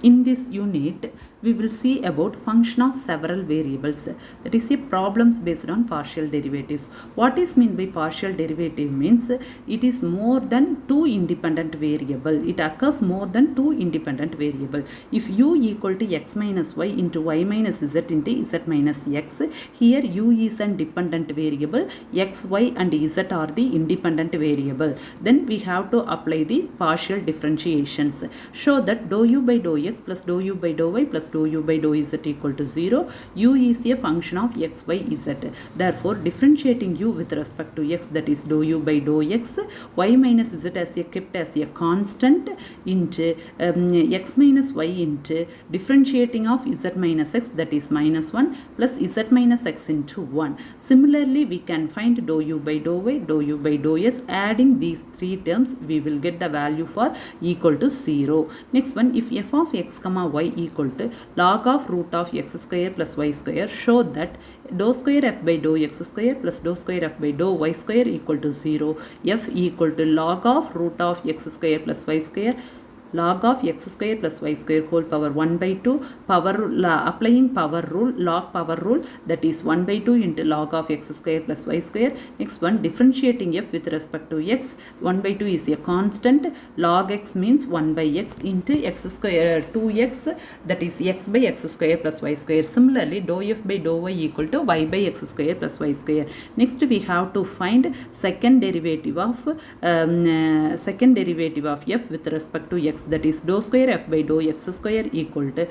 In this unit, we will see about function of several variables. That is a problems based on partial derivatives. What is meant by partial derivative means it is more than two independent variable. It occurs more than two independent variable. If u equal to x minus y into y minus z into z minus x, here u is an dependent variable, x, y and z are the independent variable. Then we have to apply the partial differentiations. Show that dou u by dou x plus dou u by dou y plus dou u by dou z equal to 0. U is a function of x, y, z. Therefore, differentiating u with respect to x, that is dou u by dou x, y minus z as a kept as a constant into x minus y into differentiating of z minus x, that is minus 1 plus z minus x into 1. Similarly, we can find dou u by dou y, dou u by dou s. Adding these three terms, we will get the value for equal to 0. Next one, if f of x comma y equal to log of root of x square plus y square, show that dou square f by dou x square plus dou square f by dou y square equal to 0. F equal to log of root of x square plus y square, log of x square plus y square whole power 1 by 2, power applying power rule, log power rule, that is 1 by 2 into log of x square plus y square. Next one, differentiating f with respect to x, 1 by 2 is a constant, log x means 1 by x into x square 2x, that is x by x square plus y square. Similarly, dou f by dou y equal to y by x square plus y square. Next we have to find second derivative of f with respect to x, that is dou square f by dou x square equal to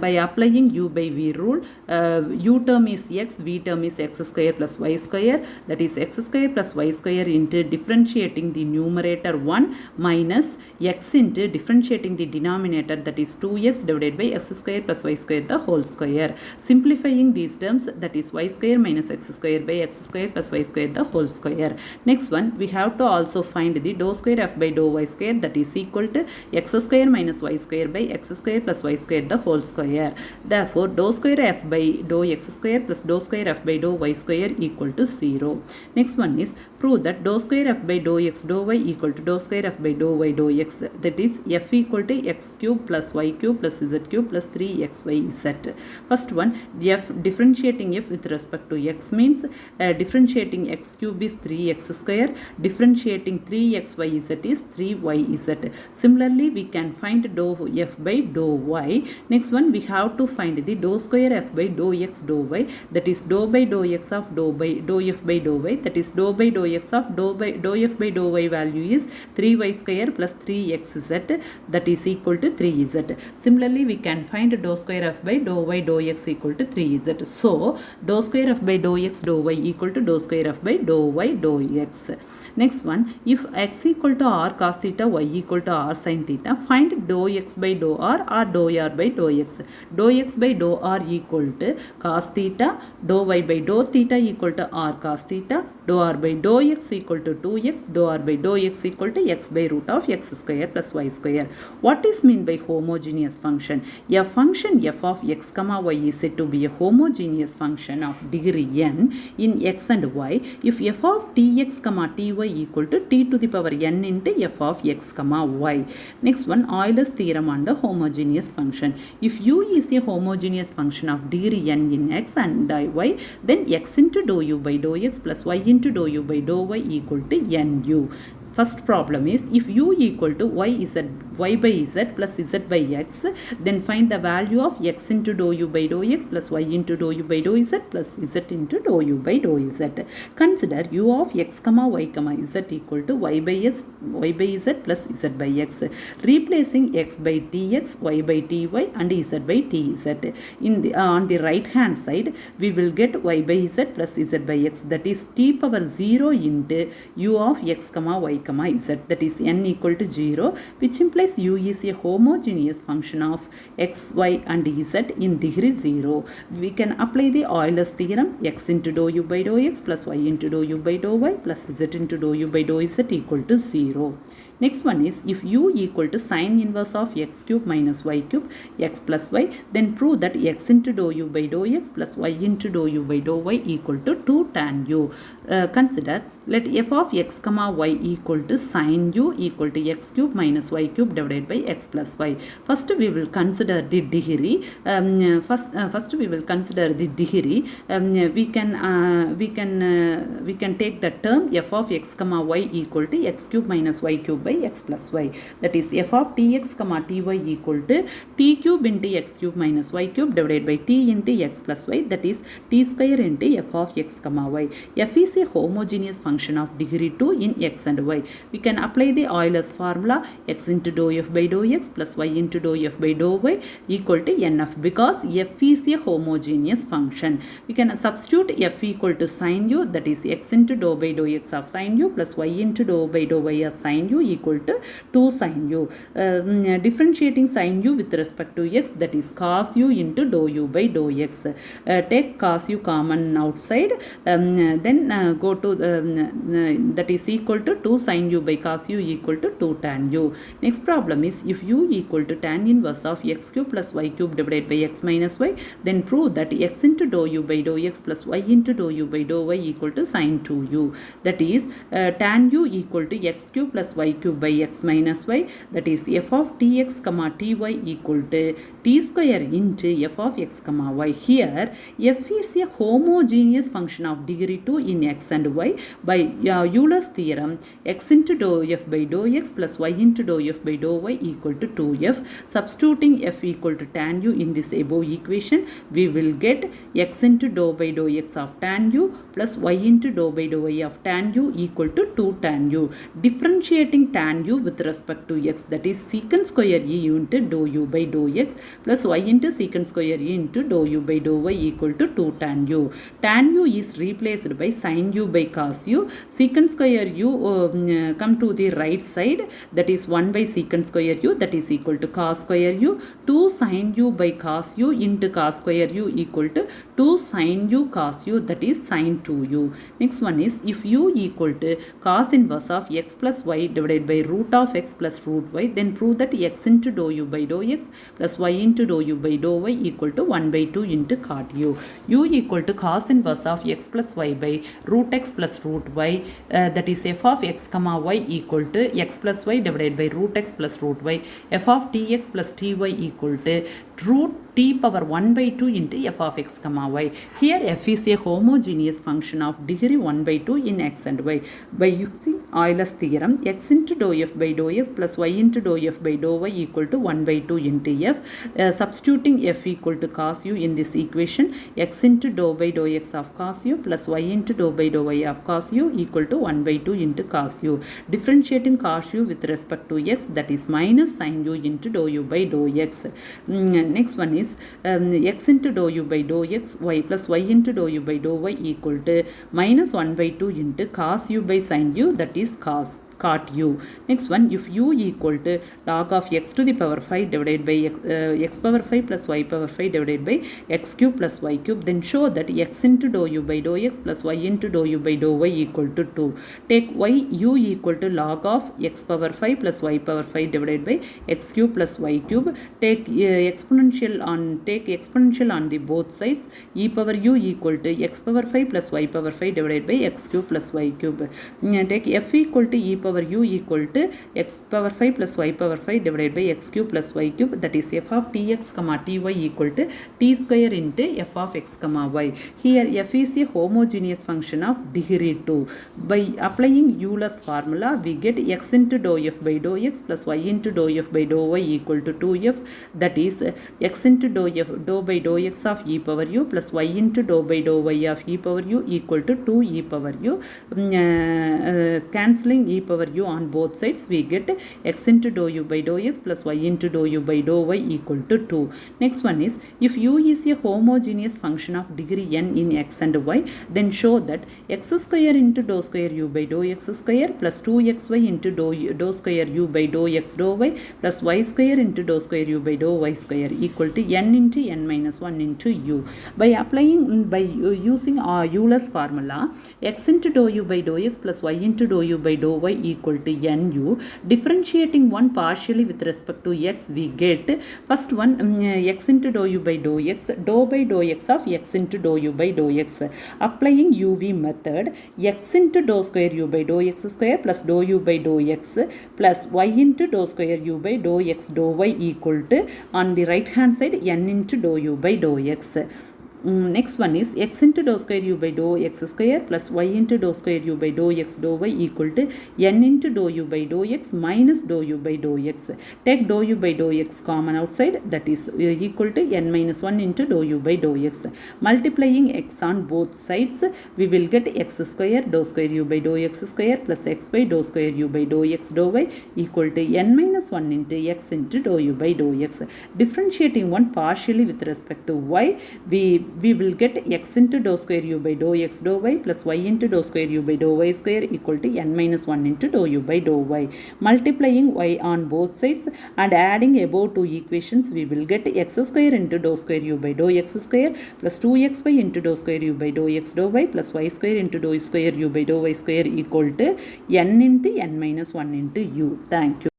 by applying u by v rule, u term is x, v term is x square plus y square, that is x square plus y square into differentiating the numerator 1 minus x into differentiating the denominator, that is 2x divided by x square plus y square the whole square. Simplifying these terms, that is y square minus x square by x square plus y square the whole square. Next one, we have to also find the dou square f by dou y square, that is equal to x square minus y square by x square plus y square the whole square. Therefore, dou square f by dou x square plus dou square f by dou y square equal to 0. Next one is prove that dou square f by dou x dou y equal to dou square f by dou y dou x, that is f equal to x cube plus y cube plus z cube plus 3xyz. First one, f differentiating f with respect to x means differentiating x cube is 3x square, differentiating 3xyz is 3yz. Similarly, we can find dou f by dou y. Next one, we have to find the dou square f by dou x dou y, that is dou by dou x of dou f by dou y, that is dou by dou x of dou f by dou y value is 3y square plus 3xz, that is equal to 3z. Similarly, we can find dou square f by dou y dou x equal to 3z. So, dou square f by dou x dou y equal to dou square f by dou y dou x. Next one, if x equal to r cos theta, y equal to r sin theta, find dou x by dou r or dou r by dou x. Dou x by dou r equal to cos theta, dou y by dou theta equal to r cos theta, dou r by dou x equal to 2x, dou r by dou x equal to x by root of x square plus y square. What is meant by homogeneous function? A function f of x comma y is said to be a homogeneous function of degree n in x and y if f of tx comma ty equal to t to the power n into f of x comma y. Next one, Euler's theorem on the homogeneous function. If u is a homogeneous function of degree n in x and y, then x into dou u by dou x plus y into dou u by dou y equal to nu. First problem is, if u equal to y by z plus z by x, then find the value of x into dou u by dou x plus y into dou u by dou z plus z into dou u by dou z. Consider u of x comma y comma z equal to y by z plus z by x, replacing x by tx, y by ty and z by tz. On the right hand side, we will get y by z plus z by x, that is t power 0 into u of x comma y comma z, that is n equal to 0, which implies u is a homogeneous function of x, y and z in degree 0. We can apply the Euler's theorem, x into dou u by dou x plus y into dou u by dou y plus z into dou u by dou z equal to 0. Next one is, if u equal to sine inverse of x cube minus y cube x plus y, then prove that x into dou u by dou x plus y into dou u by dou y equal to 2 tan u. Consider let f of x comma y equal to sin u equal to x cube minus y cube divided by x plus y. First we will consider the degree. First we will consider the degree. We can take the term f of x comma y equal to x cube minus y cube by x plus y. That is f of tx comma ty equal to t cube into x cube minus y cube divided by t into x plus y. That is t square into f of x comma y. F is a homogeneous function of degree 2 in x and y. We can apply the Euler's formula x into dou f by dou x plus y into dou f by dou y equal to nf, because f is a homogeneous function. We can substitute f equal to sin u, that is x into dou by dou x of sin u plus y into dou by dou y of sin u equal to 2 sin u. Differentiating sin u with respect to x, that is cos u into dou u by dou x. Take cos u common outside, then go to that is equal to 2 sin u by cos u equal to 2 tan u. Next problem is, if u equal to tan inverse of x cube plus y cube divided by x minus y, then prove that x into dou u by dou x plus y into dou u by dou y equal to sin 2u. That is tan u equal to x cube plus y cube by x minus y, that is f of tx comma ty equal to t square into f of x comma y. Here f is a homogeneous function of degree 2 in x and y. By Euler's theorem, x into dou f by dou x plus y into dou f by dou y equal to 2f. Substituting f equal to tan u in this above equation, we will get x into dou by dou x of tan u plus y into dou by dou y of tan u equal to 2 tan u. Differentiating tan u with respect to x, that is secant square e into dou u by dou x plus y into secant square e into dou u by dou y equal to 2 tan u. Tan u is replaced by sin u by cos u. Secant square u come to the right side, that is 1 by secant square u, that is equal to cos square u. 2 sin u by cos u into cos square u equal to 2 sin u cos u, that is sin 2u. Next one is, if u equal to cos inverse of x plus y divided by root of x plus root y, then prove that x into dou u by dou x plus y into dou u by dou y equal to 1 by 2 into cot u. U equal to cos inverse of x plus y by root x plus root y, that is f of x comma y equal to x plus y divided by root x plus root y. F of tx plus ty equal to root t power 1 by 2 into f of x comma y. Here f is a homogeneous function of degree 1 by 2 in x and y. By using Euler's theorem, x into dou f by dou x plus y into dou f by dou y equal to 1 by 2 into f. Substituting f equal to cos u in this equation, x into dou by dou x of cos u plus y into dou by dou y of cos u equal to 1 by 2 into cos u. Differentiating cos u with respect to x, that is minus sin u into dou u by dou x. Next one is x into dou u by dou x y plus y into dou u by dou y equal to minus 1 by 2 into cos u by sin u, that is cot u. Next one, if u equal to log of x to the power 5 divided by x power 5 plus y power 5 divided by x cube plus y cube, then show that x into dou u by dou x plus y into dou u by dou y equal to 2. Take y u equal to log of x power 5 plus y power 5 divided by x cube plus y cube. Take exponential on the both sides. E power u equal to x power 5 plus y power 5 divided by x cube plus y cube. Take f equal to e power u equal to x power 5 plus y power 5 divided by x cube plus y cube, that is f of tx comma ty equal to t square into f of x comma y. Here f is a homogeneous function of degree 2. By applying Euler's formula, we get x into dou f by dou x plus y into dou f by dou y equal to 2f, that is x into dou by dou x of e power u plus y into dou by dou y of e power u equal to 2 e power u. Cancelling e power u on both sides, we get x into dou u by dou x plus y into dou u by dou y equal to 2. Next one is, if u is a homogeneous function of degree n in x and y, then show that x square into dou square u by dou x square plus 2xy into dou square u by dou x dou y plus y square into dou square u by dou y square equal to n into n minus 1 into u. By using Euler's formula, x into dou u by dou x plus y into dou u by dou y equal to nu. Differentiating one partially with respect to x, we get first one x into dou u by dou x, dou by dou x of x into dou u by dou x. Applying uv method, x into dou square u by dou x square plus dou u by dou x plus y into dou square u by dou x dou y equal to, on the right hand side, n into dou u by dou x. Next one is x into dou square u by dou x square plus y into dou square u by dou x dou y equal to n into dou u by dou x minus dou u by dou x. Take dou u by dou x common outside, that is equal to n minus 1 into dou u by dou x. Multiplying x on both sides, we will get x square dou square u by dou x square plus x by dou square u by dou x dou y equal to n minus 1 into x into dou u by dou x. Differentiating one partially with respect to y, we will get x into dou square u by dou x dou y plus y into dou square u by dou y square equal to n minus 1 into dou u by dou y. Multiplying y on both sides and adding above two equations, we will get x square into dou square u by dou x square plus 2xy into dou square u by dou x dou y plus y square into dou square u by dou y square equal to n into n minus 1 into u. Thank you.